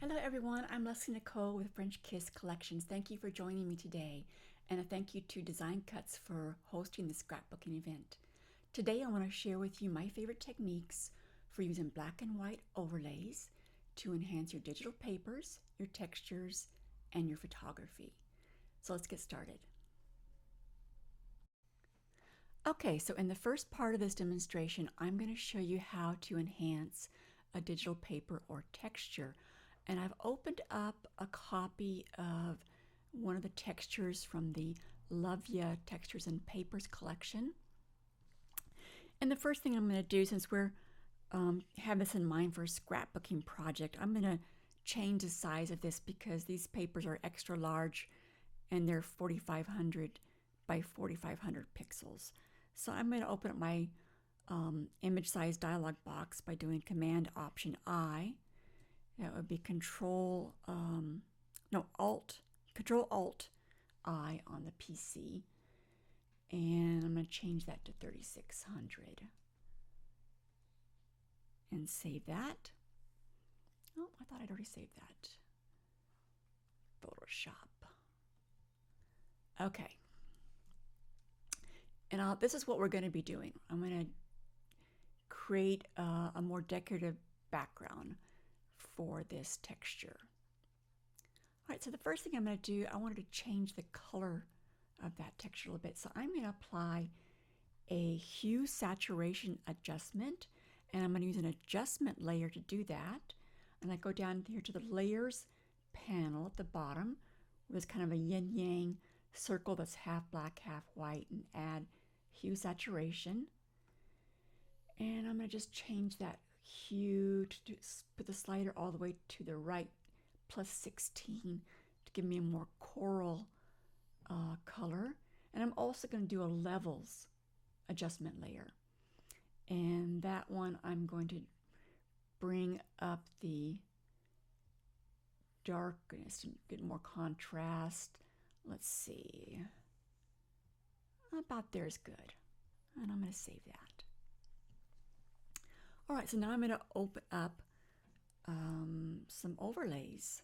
Hello everyone, I'm Leslie Nicole with French Kiss Collections. Thank you for joining me today, and a thank you to Design Cuts for hosting the scrapbooking event. Today I want to share with you my favorite techniques for using black and white overlays to enhance your digital papers, your textures, and your photography. So let's get started. Okay, so in the first part of this demonstration, I'm going to show you how to enhance a digital paper or texture. And I've opened up a copy of one of the textures from the Love Ya Textures and Papers collection. And the first thing I'm going to do, since we're have this in mind for a scrapbooking project, I'm going to change the size of this because these papers are extra large and they're 4500 by 4500 pixels. So I'm going to open up my image size dialog box by doing Command Option I. That would be Control Alt I on the PC, and I'm going to change that to 3600 and save that. Oh, I thought I'd already saved that. Photoshop. Okay. And this is what we're going to be doing. I'm going to create a more decorative background for this texture. All right, so the first thing I'm going to do, I wanted to change the color of that texture a little bit. So I'm going to apply a hue saturation adjustment, and I'm going to use an adjustment layer to do that. And I go down here to the layers panel at the bottom, where there's kind of a yin-yang circle that's half black, half white, and add hue saturation. And I'm going to just change that hue to put the slider all the way to the right, plus 16, to give me a more coral color. And I'm also going to do a levels adjustment layer. And that one I'm going to bring up the darkness to get more contrast. Let's see. About there is good. And I'm going to save that. All right, so now I'm going to open up some overlays.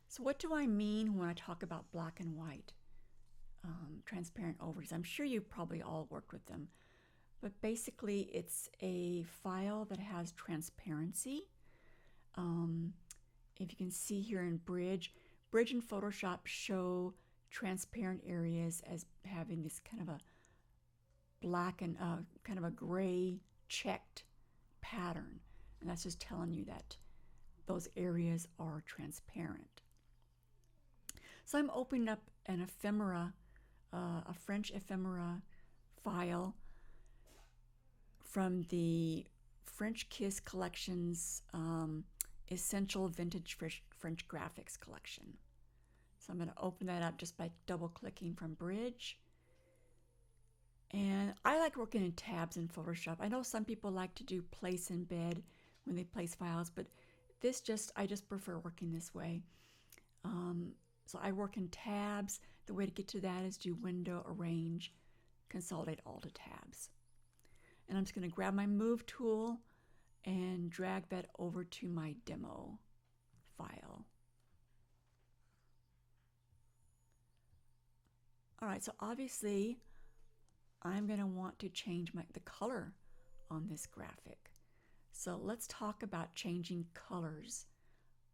So what do I mean when I talk about black and white transparent overlays? I'm sure you've probably all worked with them, but basically it's a file that has transparency. If you can see here in Bridge and Photoshop show transparent areas as having this kind of a black and kind of a gray checked pattern, and that's just telling you that those areas are transparent. So I'm opening up an ephemera, a French ephemera file from the French Kiss Collections Essential Vintage French Graphics Collection. So I'm going to open that up just by double clicking from Bridge. And I like working in tabs in Photoshop. I know some people like to do place in bed when they place files, but I just prefer working this way. So I work in tabs. The way to get to that is do Window, Arrange, Consolidate all to tabs. And I'm just going to grab my Move tool and drag that over to my demo file. All right, so obviously I'm going to want to change the color on this graphic. So let's talk about changing colors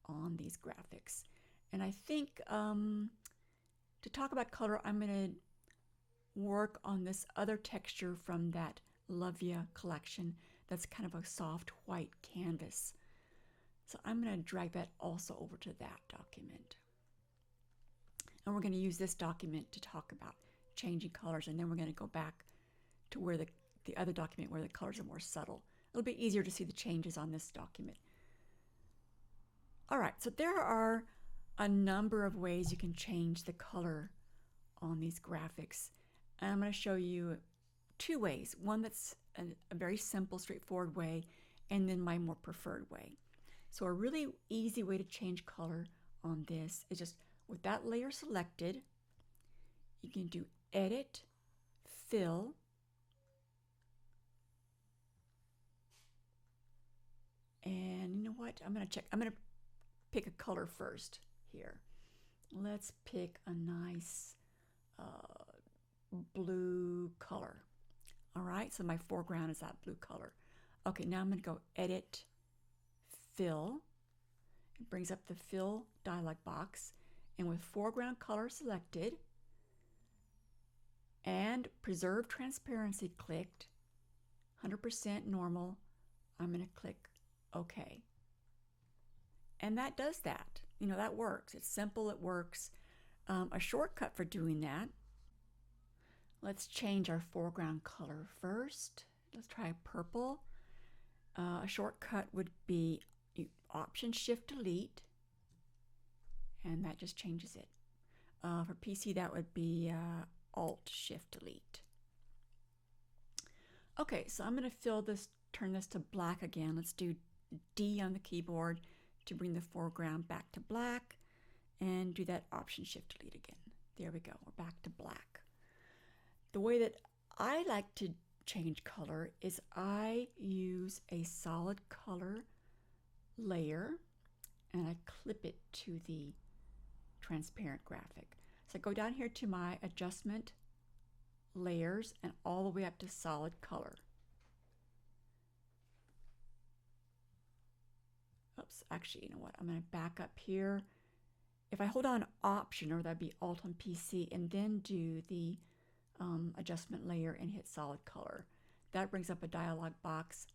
on these graphics. And I think to talk about color, I'm going to work on this other texture from that Love Ya collection that's kind of a soft white canvas. So I'm going to drag that also over to that document. And we're going to use this document to talk about changing colors, and then we're going to go back to where the other document where the colors are more subtle. It'll be easier to see the changes on this document. All right, so there are a number of ways you can change the color on these graphics. And I'm going to show you two ways. One that's a very simple, straightforward way, and then my more preferred way. So a really easy way to change color on this is just with that layer selected, you can do Edit, Fill, and you know what? what? I'm going to pick a color first here. Let's pick a nice blue color. All right, so my foreground is that blue color. Okay, now I'm going to go Edit, Fill. It brings up the Fill dialog box. And with foreground color selected and Preserve Transparency clicked, 100% normal, I'm going to click OK. And that does that. You know, that works. It's simple, it works. A shortcut for doing that, let's change our foreground color first. Let's try purple. A shortcut would be Option Shift Delete, and that just changes it. For PC, that would be Alt Shift Delete. Okay, so I'm going to turn this to black again. Let's do D on the keyboard to bring the foreground back to black, and do that Option Shift Delete again. There we go, we're back to black. The way that I like to change color is I use a solid color layer and I clip it to the transparent graphic. So I go down here to my adjustment layers and all the way up to solid color. Oops, actually, you know what? I'm going to back up here. If I hold on Option, or that'd be Alt on PC, and then do the adjustment layer and hit solid color, that brings up a dialog box.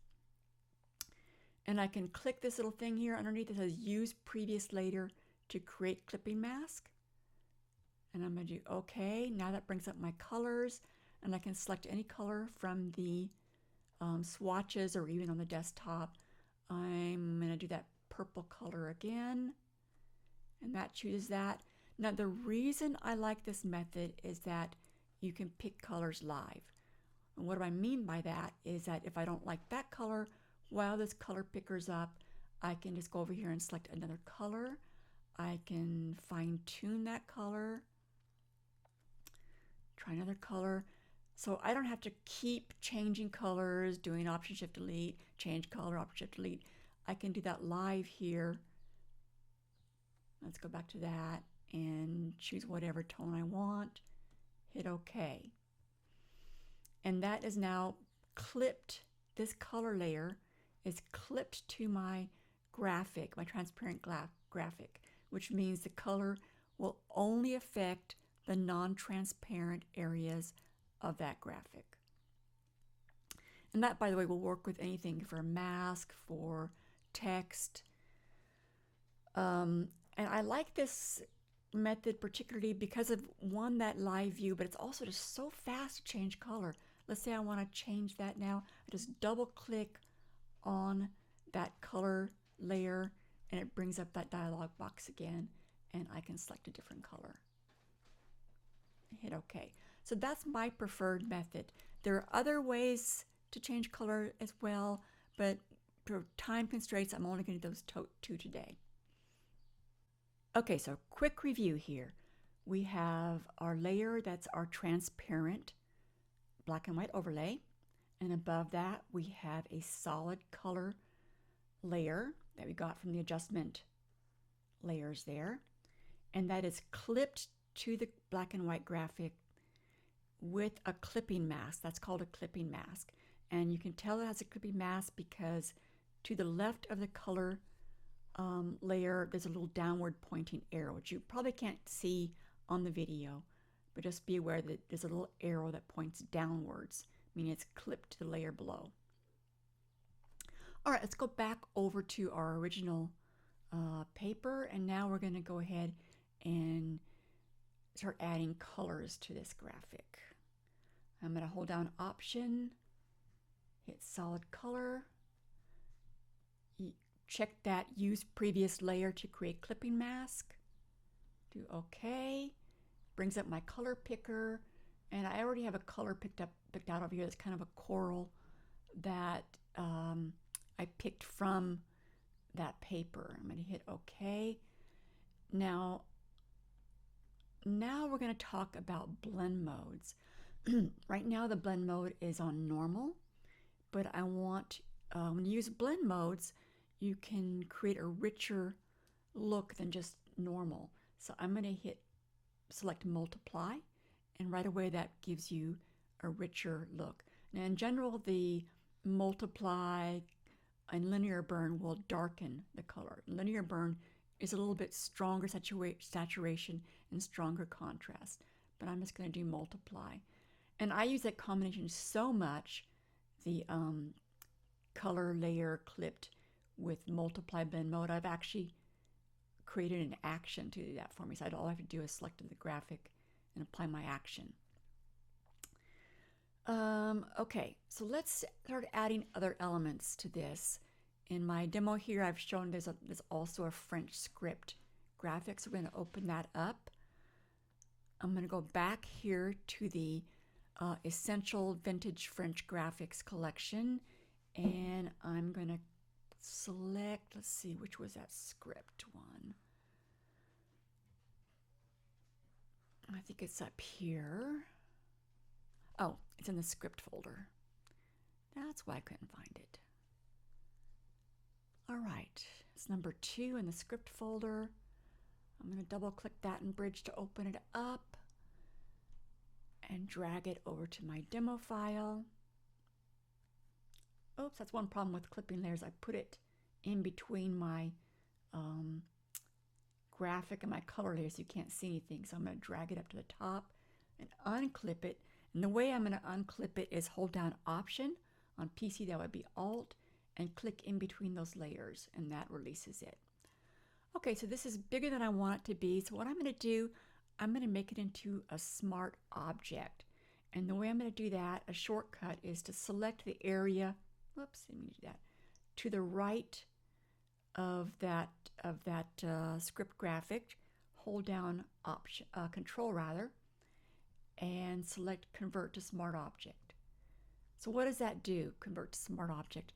And I can click this little thing here underneath that says Use Previous Layer to create clipping mask. And I'm going to do OK. Now that brings up my colors, and I can select any color from the swatches or even on the desktop. I'm going to do that purple color again, and that chooses that. Now the reason I like this method is that you can pick colors live. And what do I mean by that is that if I don't like that color, while this color picker's up, I can just go over here and select another color. I can fine tune that color, try another color. So I don't have to keep changing colors, doing Option Shift Delete, change color, Option Shift Delete. I can do that live here. Let's go back to that and choose whatever tone I want. Hit OK. And that is now clipped. This color layer is clipped to my graphic, my transparent graphic, which means the color will only affect the non-transparent areas of that graphic. And that, by the way, will work with anything for a mask, for text. And I like this method particularly because of, one, that live view, but it's also just so fast to change color. Let's say I want to change that now. I just double click on that color layer and it brings up that dialog box again, and I can select a different color. Hit OK. So that's my preferred method. There are other ways to change color as well, but for time constraints, I'm only going to do those two today. Okay, so quick review here. We have our layer that's our transparent black and white overlay, and above that we have a solid color layer that we got from the adjustment layers there, and that is clipped to the black and white graphic with a clipping mask. That's called a clipping mask, and you can tell it has a clipping mask because to the left of the color layer there's a little downward pointing arrow, which you probably can't see on the video, but just be aware that there's a little arrow that points downwards, meaning it's clipped to the layer below. All right, let's go back over to our original paper, and now we're going to go ahead and start adding colors to this graphic. I'm going to hold down Option, hit solid color, check that Use Previous Layer to create clipping mask, do OK, brings up my color picker, and I already have a color picked out over here that's kind of a coral that I picked from that paper. I'm going to hit OK. Now we're going to talk about blend modes. Right now the blend mode is on normal, but I want, when you use blend modes, you can create a richer look than just normal. So I'm going to select multiply, and right away that gives you a richer look. Now in general, the multiply and linear burn will darken the color. Linear burn is a little bit stronger saturation and stronger contrast, but I'm just going to do multiply. And I use that combination so much, the color layer clipped with multiply blend mode. I've actually created an action to do that for me. So all I have to do is select the graphic and apply my action. Okay, so let's start adding other elements to this. In my demo here, I've shown there's also a French script graphic, so we're going to open that up. I'm going to go back here to the Essential Vintage French Graphics collection, and I'm going to select, let's see, which was that script one? I think it's up here. Oh, it's in the script folder. That's why I couldn't find it. All right, it's number 2 in the script folder. I'm going to double click that in Bridge to open it up and drag it over to my demo file. Oops, that's one problem with clipping layers. I put it in between my graphic and my color layers so you can't see anything. So I'm going to drag it up to the top and unclip it. And the way I'm going to unclip it is hold down Option. On PC, that would be Alt, and click in between those layers, and that releases it. Okay, so this is bigger than I want it to be. So what I'm going to do, I'm going to make it into a smart object. And the way I'm going to do that, a shortcut, is to select the area, whoops, let me do that, to the right of that script graphic, hold down Control rather, and select Convert to Smart Object. So what does that do, Convert to Smart Object?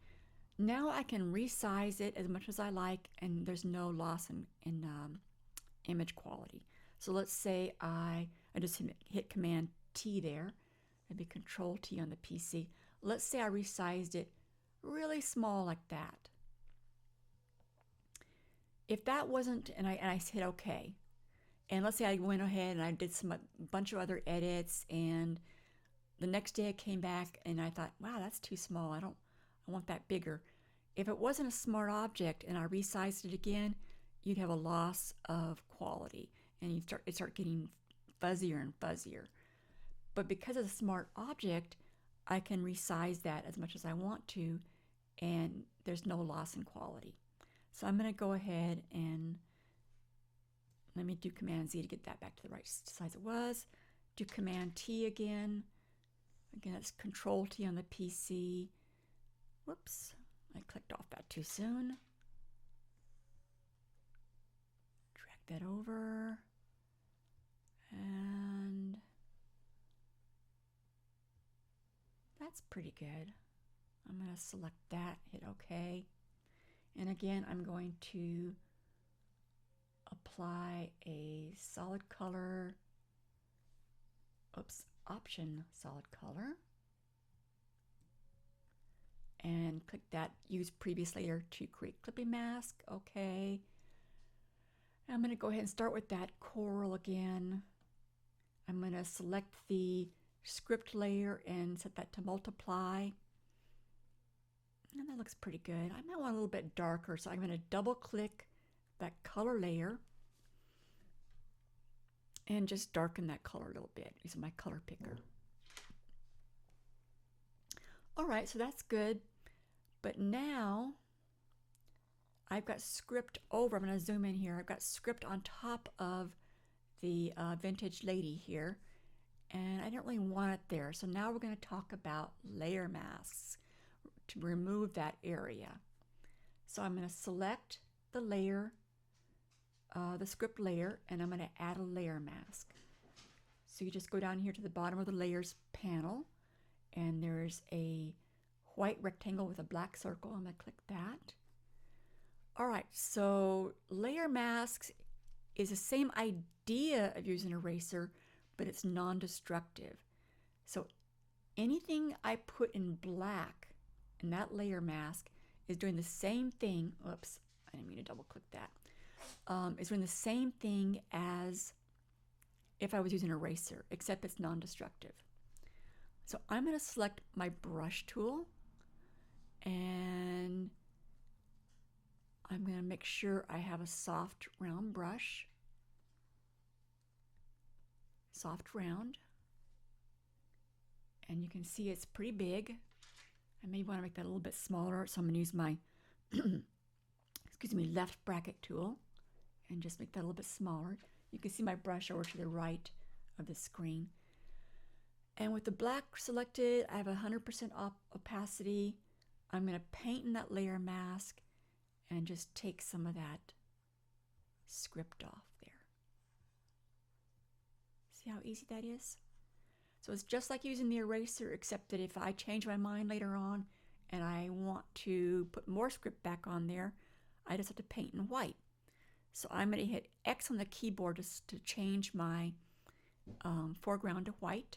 Now I can resize it as much as I like, and there's no loss in image quality. So let's say I just hit Command T there. That'd be Control T on the PC. Let's say I resized it really small like that. If that wasn't, and I hit OK, and let's say I went ahead and I did a bunch of other edits, and the next day I came back and I thought, wow, that's too small. I want that bigger. If it wasn't a smart object and I resized it again, you'd have a loss of quality, and it'd start getting fuzzier and fuzzier. But because it's a smart object, I can resize that as much as I want to, and there's no loss in quality. So I'm going to go ahead and let me do Command Z to get that back to the right size it was. Do Command T again. Again, it's Control T on the PC. Whoops, I clicked off that too soon. Drag that over. And that's pretty good. I'm going to select that, hit OK. And again, I'm going to apply a solid color, Option solid color, and click that Use Previous Layer to create clipping mask. Okay. I'm going to go ahead and start with that coral again. I'm going to select the script layer and set that to multiply. And that looks pretty good. I might want a little bit darker, so I'm going to double click that color layer and just darken that color a little bit using my color picker. All right, so that's good. But now I've got script over. I'm going to zoom in here. I've got script on top of the vintage lady here, and I don't really want it there. So now we're going to talk about layer masks to remove that area. So I'm going to select the layer, the script layer, and I'm going to add a layer mask. So you just go down here to the bottom of the layers panel, and there's a white rectangle with a black circle. I'm going to click that. All right, so layer masks is the same idea of using an eraser, but it's non-destructive. So anything I put in black in that layer mask is doing the same thing. Oops, I didn't mean to double click that. It's doing the same thing as if I was using an eraser, except it's non-destructive. So I'm going to select my brush tool, and I'm going to make sure I have a soft round brush. Soft round. And you can see it's pretty big. I may want to make that a little bit smaller, so I'm going to use my left bracket tool and just make that a little bit smaller. You can see my brush over to the right of the screen. And with the black selected, I have 100% opacity. I'm going to paint in that layer mask and just take some of that script off there. See how easy that is? So it's just like using the eraser, except that if I change my mind later on and I want to put more script back on there, I just have to paint in white. So I'm going to hit X on the keyboard to change my foreground to white.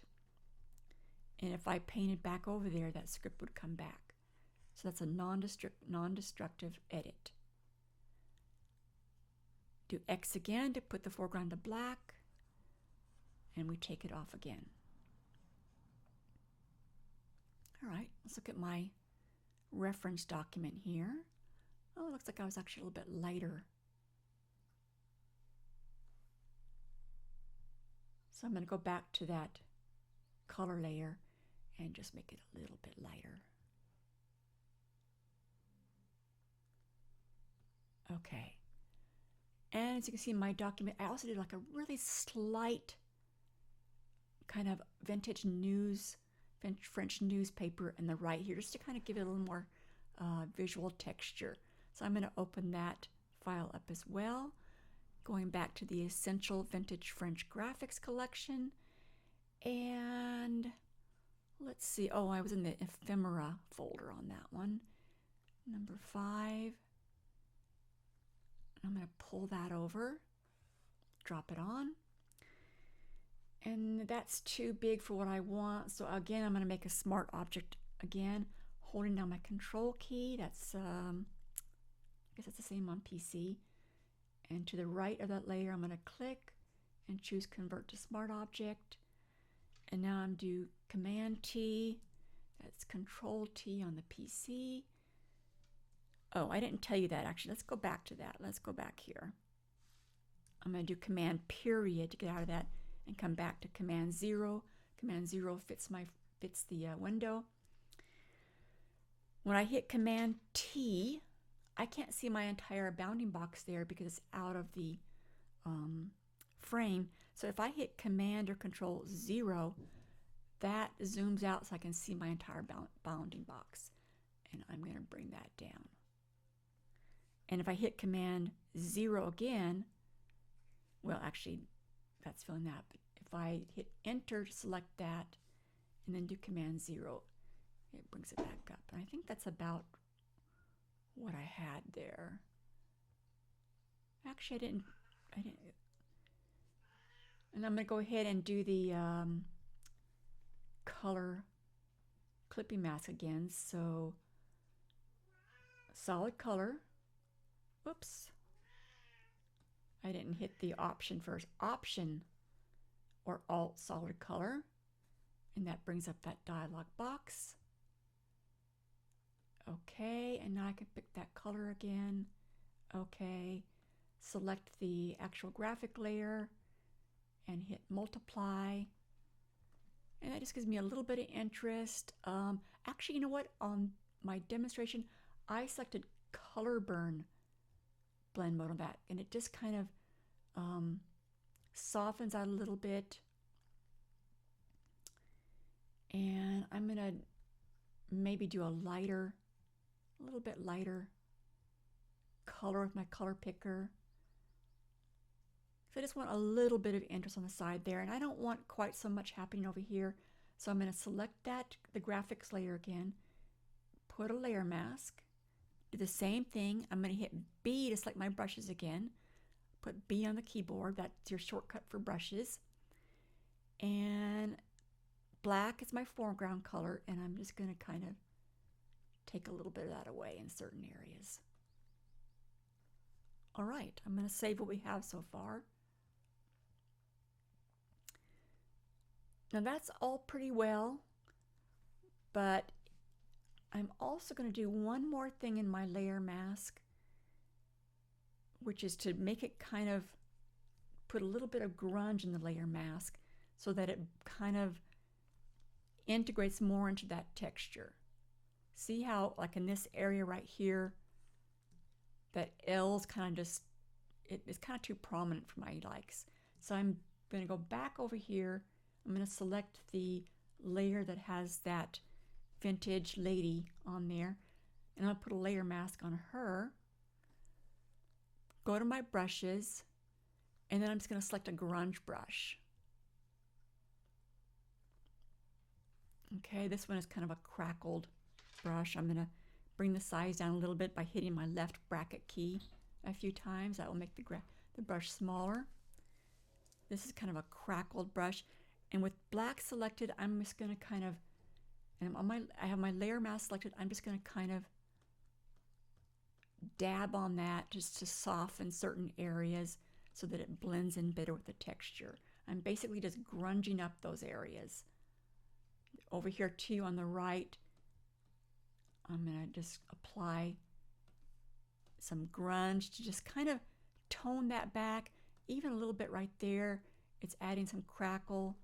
And if I painted back over there, that script would come back. So that's a non-destructive edit. Do X again to put the foreground to black, and we take it off again. All right, let's look at my reference document here. Oh, it looks like I was actually a little bit lighter. So I'm going to go back to that color layer and just make it a little bit lighter. Okay. And as you can see in my document, I also did like a really slight kind of vintage news, French newspaper in the right here, just to kind of give it a little more visual texture. So I'm going to open that file up as well. Going back to the Essential Vintage French Graphics Collection. And let's see. Oh, I was in the ephemera folder on that one. Number 5. I'm going to pull that over, drop it on. And that's too big for what I want. So again, I'm going to make a smart object again, holding down my control key. That's, I guess that's the same on PC. And to the right of that layer, I'm going to click and choose Convert to Smart Object. And now I'm do Command T. That's Control T on the PC. Oh, I didn't tell you that actually. Let's go back to that. Let's go back here. I'm going to do Command period to get out of that and come back to Command 0. Command 0 fits the window. When I hit Command T, I can't see my entire bounding box there because it's out of the frame. So if I hit Command or Control 0, that zooms out so I can see my entire bounding box. And I'm going to bring that down. And if I hit Command 0 again, well, actually, that's filling that. But if I hit Enter to select that and then do Command 0, it brings it back up. And I think that's about what I had there. Actually, I didn't. And I'm going to go ahead and do the color clipping mask again. So solid color. Whoops. I didn't hit the option first. Option or Alt solid color. And that brings up that dialog box. Okay, and now I can pick that color again. Okay, select the actual graphic layer and hit multiply. And that just gives me a little bit of interest. Actually, you know what? On my demonstration, I selected color burn blend mode on that, and it just kind of softens out a little bit. And I'm gonna maybe do a little bit lighter color with my color picker. So I just want a little bit of interest on the side there, and I don't want quite so much happening over here. So I'm going to select the graphics layer again, put a layer mask, do the same thing. I'm going to hit B to select my brushes again, put B on the keyboard. That's your shortcut for brushes. And black is my foreground color, and I'm just going to kind of take a little bit of that away in certain areas. All right, I'm going to save what we have so far. Now that's all pretty well, but I'm also going to do one more thing in my layer mask, which is to make it kind of put a little bit of grunge in the layer mask so that it kind of integrates more into that texture. See how, like in this area right here, that L's kind of just, it's kind of too prominent for my likes. So I'm going to go back over here. I'm going to select the layer that has that vintage lady on there, and I'll put a layer mask on her. Go to my brushes, and then I'm just going to select a grunge brush. Okay, this one is kind of a crackled brush. I'm going to bring the size down a little bit by hitting my left bracket key a few times. That will make the brush smaller. This is kind of a crackled brush. And with black selected, I'm just going to kind of, and I have my layer mask selected, I'm just going to kind of dab on that just to soften certain areas so that it blends in better with the texture. I'm basically just grunging up those areas. Over here too on the right, I'm going to just apply some grunge to just kind of tone that back, even a little bit right there. It's adding some crackle.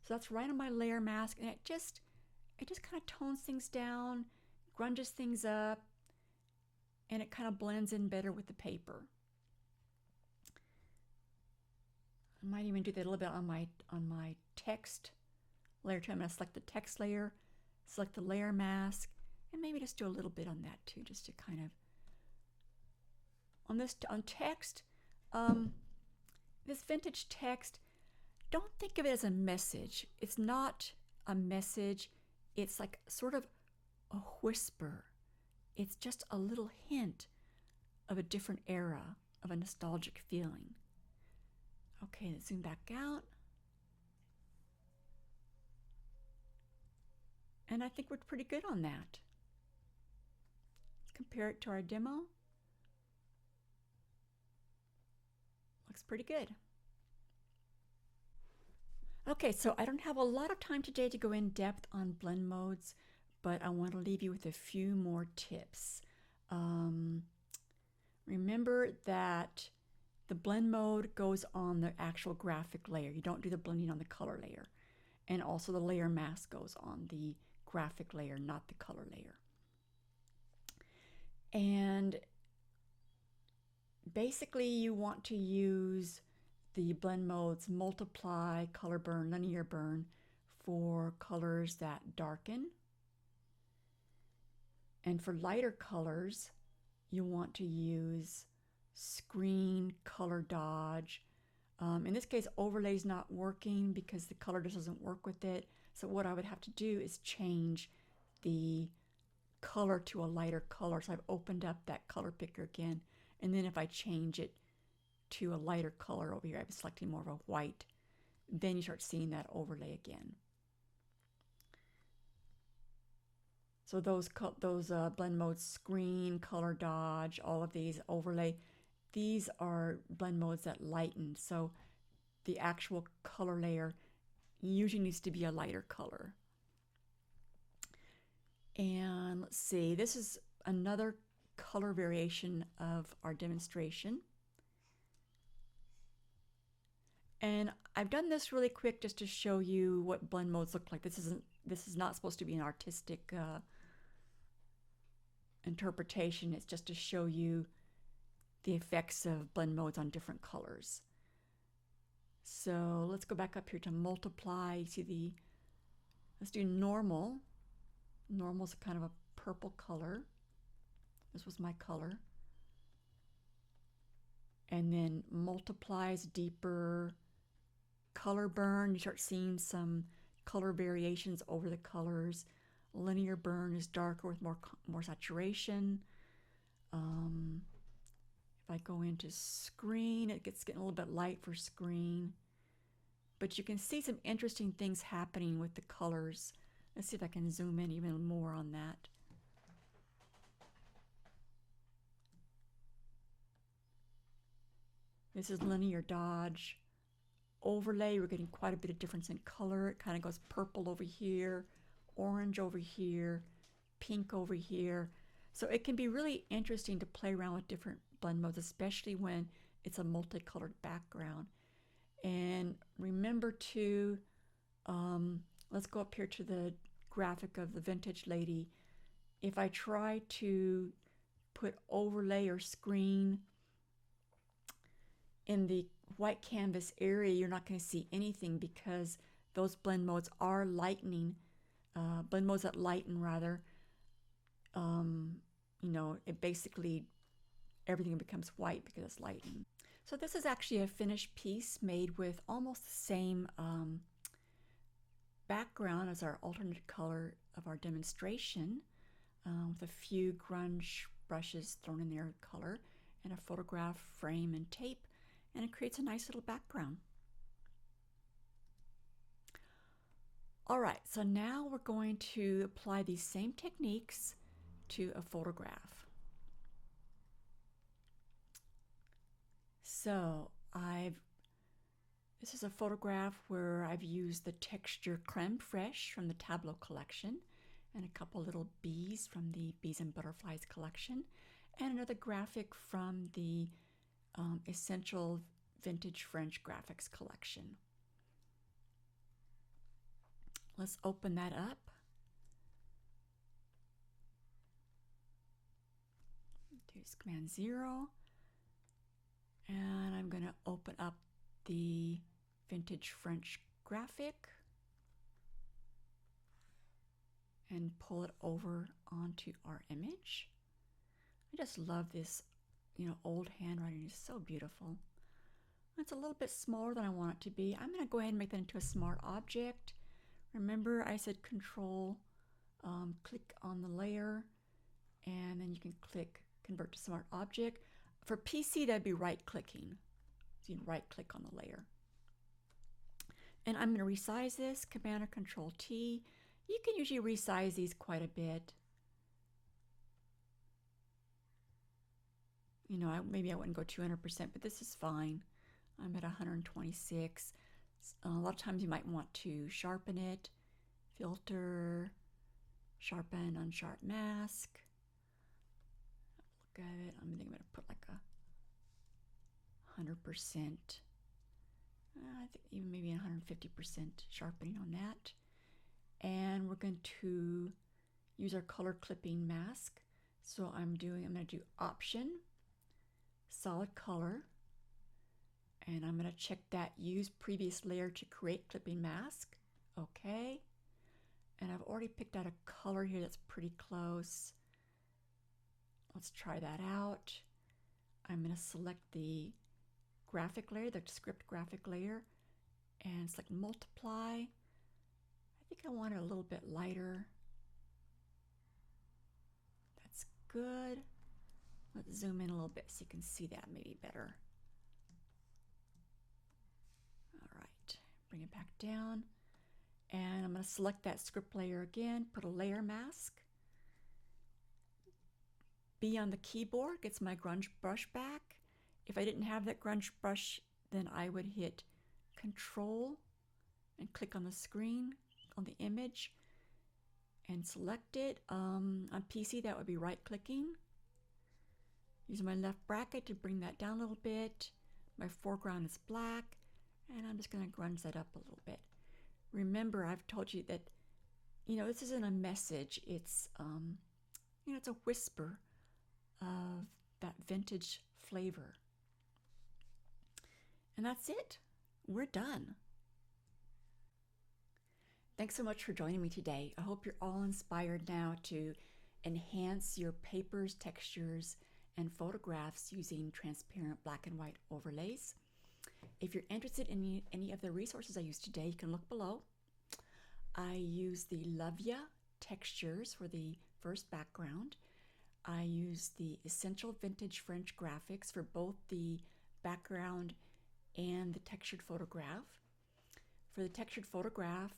So that's right on my layer mask, and it just kind of tones things down, grunges things up, and it kind of blends in better with the paper. I might even do that a little bit on my text layer too. I'm going to select the text layer, select the layer mask, and maybe just do a little bit on that too, just to kind of on text. This vintage text, don't think of it as a message. It's not a message. It's like sort of a whisper. It's just a little hint of a different era, of a nostalgic feeling. Okay, let's zoom back out. And I think we're pretty good on that. Let's compare it to our demo. Looks pretty good. Okay, so I don't have a lot of time today to go in depth on blend modes, but I want to leave you with a few more tips. Remember that the blend mode goes on the actual graphic layer. You don't do the blending on the color layer. And also the layer mask goes on the graphic layer, not the color layer. And basically you want to use the blend modes multiply, color burn, linear burn for colors that darken. And for lighter colors, you want to use screen, color dodge. In this case, overlay is not working because the color just doesn't work with it. So what I would have to do is change the color to a lighter color. So I've opened up that color picker again. And then if I change it to a lighter color over here, I'm selecting more of a white, then you start seeing that overlay again. So those blend modes, screen, color dodge, all of these, overlay, these are blend modes that lighten. So the actual color layer usually needs to be a lighter color. And let's see, this is another color variation of our demonstration. And I've done this really quick just to show you what blend modes look like. This is not supposed to be an artistic interpretation. It's just to show you the effects of blend modes on different colors. So let's go back up here to multiply. You see let's do normal. Normal is kind of a purple color. This was my color. And then multiplies deeper. Color burn, you start seeing some color variations over the colors. Linear burn is darker with more saturation. If I go into screen, it gets getting a little bit light for screen. But you can see some interesting things happening with the colors. Let's see if I can zoom in even more on that. This is linear dodge. Overlay, we're getting quite a bit of difference in color. It kind of goes purple over here, orange over here, pink over here. So it can be really interesting to play around with different blend modes, especially when it's a multicolored background. And remember to, let's go up here to the graphic of the vintage lady. If I try to put overlay or screen in the white canvas area, you're not going to see anything because those blend modes are lightening, blend modes that lighten rather. You know, it basically, everything becomes white because it's lightening. So this is actually a finished piece made with almost the same background as our alternate color of our demonstration, with a few grunge brushes thrown in there color and a photograph frame and tape, and it creates a nice little background. All right, so now we're going to apply these same techniques to a photograph. So this is a photograph where I've used the texture Creme Fraiche from the Tableau collection, and a couple little bees from the Bees and Butterflies collection, and another graphic from the Essential Vintage French Graphics collection. Let's open that up. Do Command 0, and I'm going to open up the Vintage French graphic and pull it over onto our image. I just love this, you know, old handwriting is so beautiful. It's a little bit smaller than I want it to be. I'm going to go ahead and make that into a smart object. Remember I said Control, click on the layer, and then you can click Convert to Smart Object. For PC, that'd be right-clicking. So you can right-click on the layer. And I'm going to resize this, Command or Control T. You can usually resize these quite a bit. You know, maybe I wouldn't go 200%, but this is fine. I'm at 126. A lot of times you might want to sharpen it. Filter, sharpen, unsharp mask. Look at it. I'm going to put like a 100%. I think even maybe 150% sharpening on that. And we're going to use our color clipping mask. So I'm going to do Option, Solid Color, and I'm going to check that Use Previous Layer to Create Clipping Mask. Okay. And I've already picked out a color here that's pretty close. Let's try that out. I'm going to select the graphic layer, the script graphic layer, and select Multiply. I think I want it a little bit lighter. That's good. Let's zoom in a little bit so you can see that maybe better. All right, bring it back down. And I'm going to select that script layer again, put a layer mask. B on the keyboard gets my grunge brush back. If I didn't have that grunge brush, then I would hit Control and click on the screen, on the image, and select it. On PC, that would be right-clicking. Use my left bracket to bring that down a little bit. My foreground is black, and I'm just going to grunge that up a little bit. Remember, I've told you that, you know, this isn't a message. It's, you know, it's a whisper of that vintage flavor. And that's it. We're done. Thanks so much for joining me today. I hope you're all inspired now to enhance your papers, textures, and photographs using transparent black and white overlays. If you're interested in any of the resources I used today, you can look below. I use the Lavia textures for the first background. I use the Essential Vintage French graphics for both the background and the textured photograph. For the textured photograph,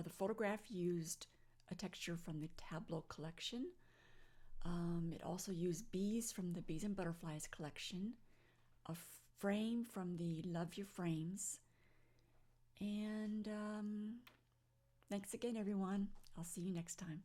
the photograph used a texture from the Tableau collection. It also used bees from the Bees and Butterflies collection, frame from the Love Your Frames. And thanks again, everyone. I'll see you next time.